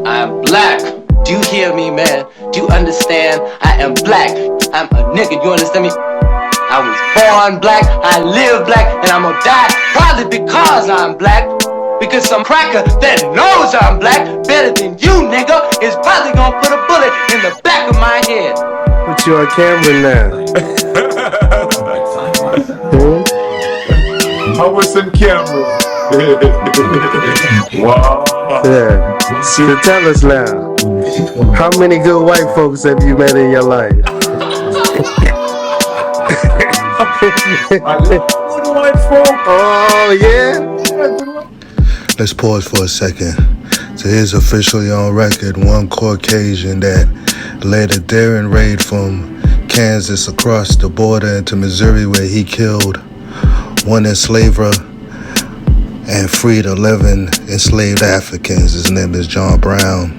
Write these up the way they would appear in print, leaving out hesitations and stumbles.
I am black. Do you hear me, man? Do you understand? I am black. I'm a nigga, you understand me? I was born black, I live black, and I'm gonna die probably because I'm black. Because some cracker that knows I'm black better than you, nigga, is probably gonna put a bullet in the back of my head. Put you on camera now. I was on camera. Wow. Yeah. So tell us now, how many good white folks have you met in your life? Good white folk. Oh, yeah? Let's pause for a second. So here's officially on record one Caucasian that led a daring raid from Kansas across the border into Missouri, where he killed one enslaver and freed 11 enslaved Africans. His name is John Brown.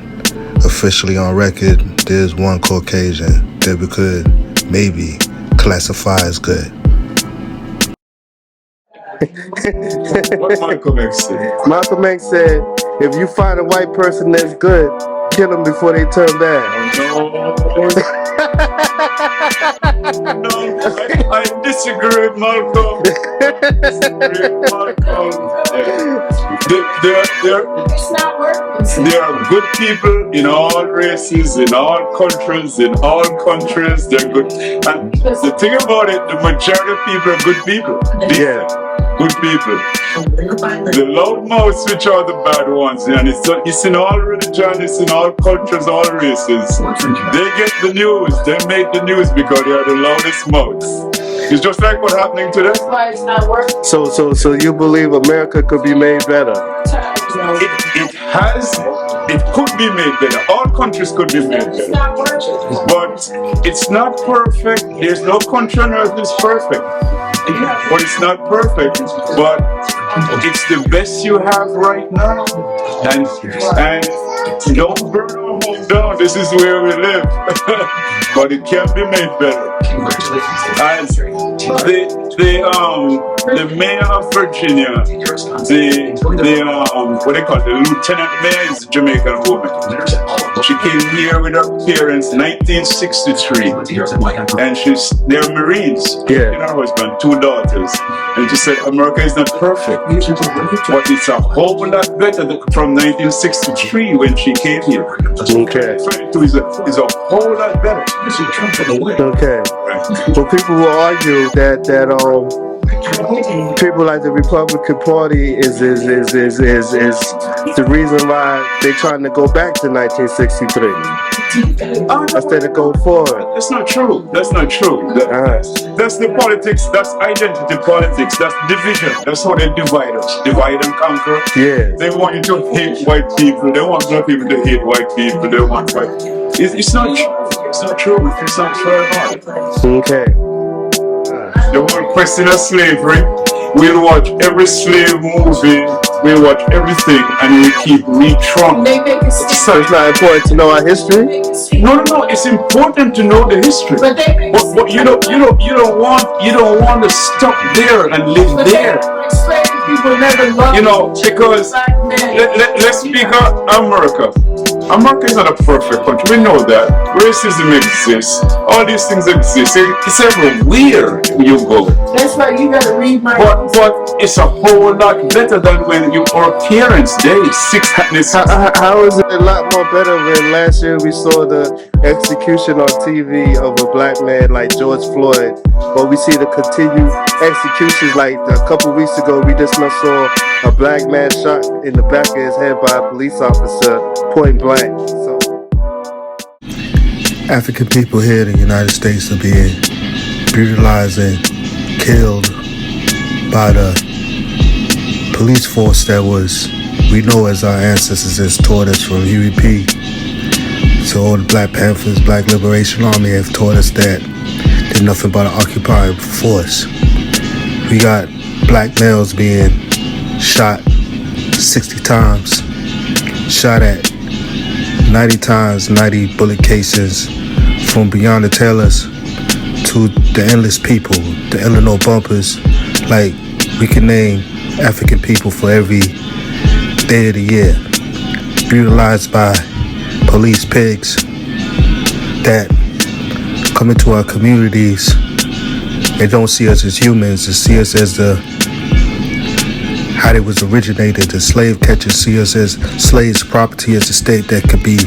Officially on record, there's one Caucasian that we could maybe classify as good. What Malcolm X said? Malcolm X said, if you find a white person that's good, kill them before they turn bad. No, I disagree with Malcolm. There are good people in all races, in all countries, they're good. And the thing about it, the majority of people are good people. Yeah. Good people. The loud mouths, which are the bad ones, and it's in all religions, it's in all cultures, all races. They get the news, they make the news because they are the loudest mouths. It's just like what's happening today. So you believe America could be made better? It could be made better. All countries could be made better. But it's not perfect. There's no country on earth that's perfect. But it's not perfect. But it's the best you have right now. And don't burn our home down. This is where we live. But it can be made better. As the mayor of Virginia, what they call it, the lieutenant mayor is a Jamaican woman. She came here with her parents in 1963, and they're Marines. Yeah. And her husband, 2 daughters. And she said, America is not perfect, but it's a whole lot better than from 1963 when she came here. Okay. 22 is a whole lot better. Okay. Well, people will argue that people like the Republican Party is the reason why they're trying to go back to 1963 instead of go forward. That's not true. That's not true. That's the politics. That's identity politics. That's division. That's how they divide us. Divide and conquer. Yeah. They want you to hate white people. They want black people to hate white people. They want white. It's not true. It's not true. It's not true at all. Okay. The whole question of slavery, we'll watch every slave movie, we'll watch everything, and we keep retrunk. So it's not important to know our history? No, it's important to know the history. But you don't want to stop there and live there. People never love because let's speak of America. America is not a perfect country. We know that. Racism exists. All these things exist. It's everywhere you go. That's right. You gotta read my. But it's a whole lot better than when our parents' days. How is it a lot more better when last year we saw the execution on TV of a black man like George Floyd, but we see the continued executions like a couple weeks ago we just saw a black man shot in the back of his head by a police officer point blank. So African people here in the United States are being brutalized and killed by the police force that we know as our ancestors has taught us from Huey P. So all the Black Panthers, Black Liberation Army have taught us that they're nothing but an occupying force. We got black males being shot 60 times, shot at 90 times, 90 bullet casings, from Breonna Taylor's to the endless people, the Illinois bumpers. Like, we can name African people for every day of the year, brutalized by police pigs that come into our communities. They don't see us as humans. They see us as how they was originated. The slave catchers see us as slaves, property as a state that could be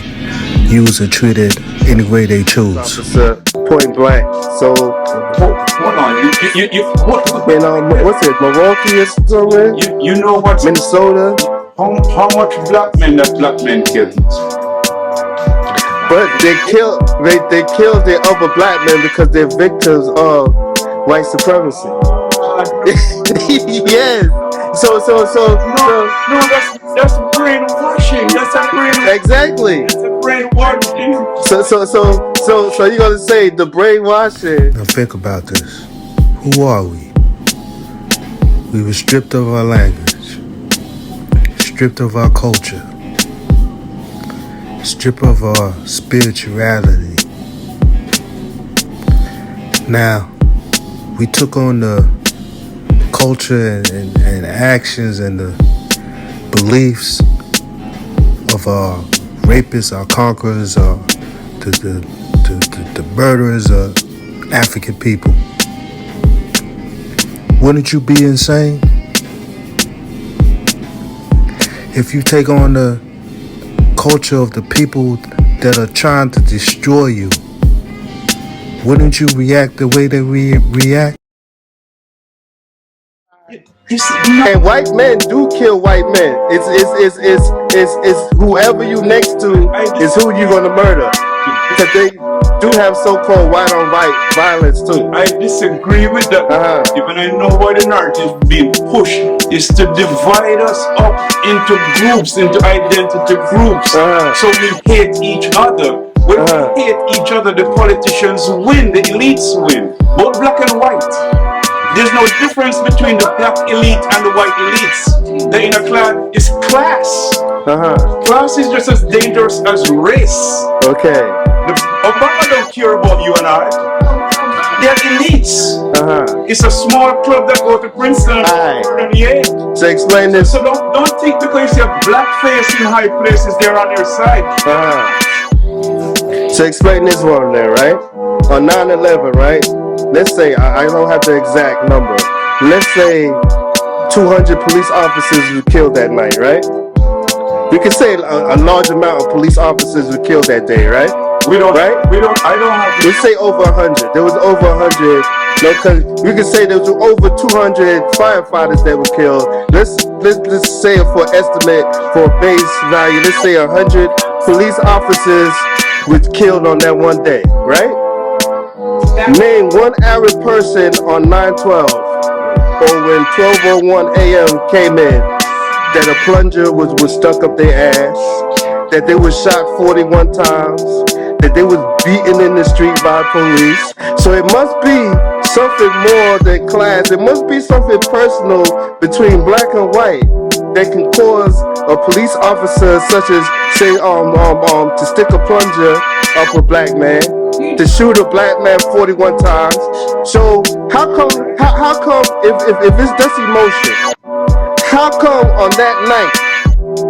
used and treated any way they choose. Officer, point blank. So, hold on. what's it, Milwaukee or somewhere? You know what? Minnesota. How much black men killed? But they killed their other black men because they're victims of white supremacy. Yes. So No, that's brainwashing. That's a brainwashing. Exactly. That's a brainwashing. So you're gonna say the brainwashing? Now think about this. Who are we? We were stripped of our language, stripped of our culture, stripped of our spirituality. Now, we took on the culture and actions and the beliefs of our rapists, our conquerors, the murderers of African people. Wouldn't you be insane if you take on the culture of the people that are trying to destroy you? Wouldn't you react the way that we react? And white men do kill white men. It's whoever you next to is who you're gonna murder. Because they do have so-called white-on-white violence too. I disagree with that. Even I know why the narrative being pushed is to divide us up into groups, into identity groups. So we hate each other. When we hate each other, the politicians win, the elites win. Both black and white. There's no difference between the black elite and the white elites. The inner class is class. Class is just as dangerous as race. Okay. Obama don't care about you and I. They're elites. It's a small club that go to Princeton. So explain this. So don't think because you see a black face in high places, they're on your side. So explain this one there, right? On 9/11, right? Let's say, I don't have the exact number. Let's say 200 police officers were killed that night, right? We can say a large amount of police officers were killed that day, right? I don't have to. Let's say over 100. There was over 100. No, cause we can say there was over 200 firefighters that were killed. Let's say for estimate for base value. Let's say 100 police officers was killed on that one day, right? Name one Arab person on 9/12 or when 12:01 a.m. came in that a plunger was stuck up their ass, that they was shot 41 times, that they was beaten in the street by police. So it must be something more than class. It must be something personal between black and white that can cause a police officer such as say to stick a plunger up a black man, to shoot a black man 41 times. So how come if it's just emotion, how come on that night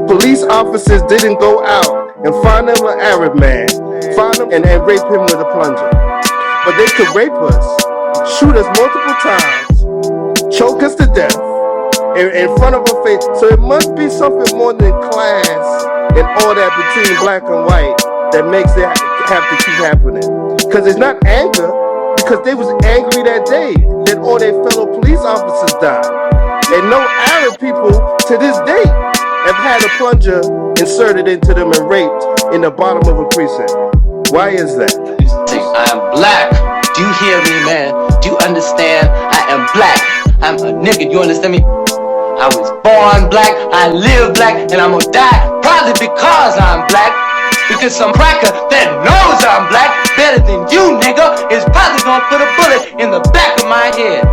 police officers didn't go out and find them an Arab man, find him and rape him with a plunger? But they could rape us, shoot us multiple times, choke us to death in front of our face. So it must be something more than class and all that between black and white that makes it have to keep happening. Because it's not anger, because they was angry that day that all their fellow police officers died. And no Arab people to this day have had a plunger inserted into them and raped in the bottom of a precinct. Why is that? I am black. Do you hear me, man? Do you understand? I am black. I'm a nigga. You understand me? I was born black. I live black. And I'm gonna die probably because I'm black. Because some cracker that knows I'm black better than you, nigga, is probably gonna put a bullet in the back of my head.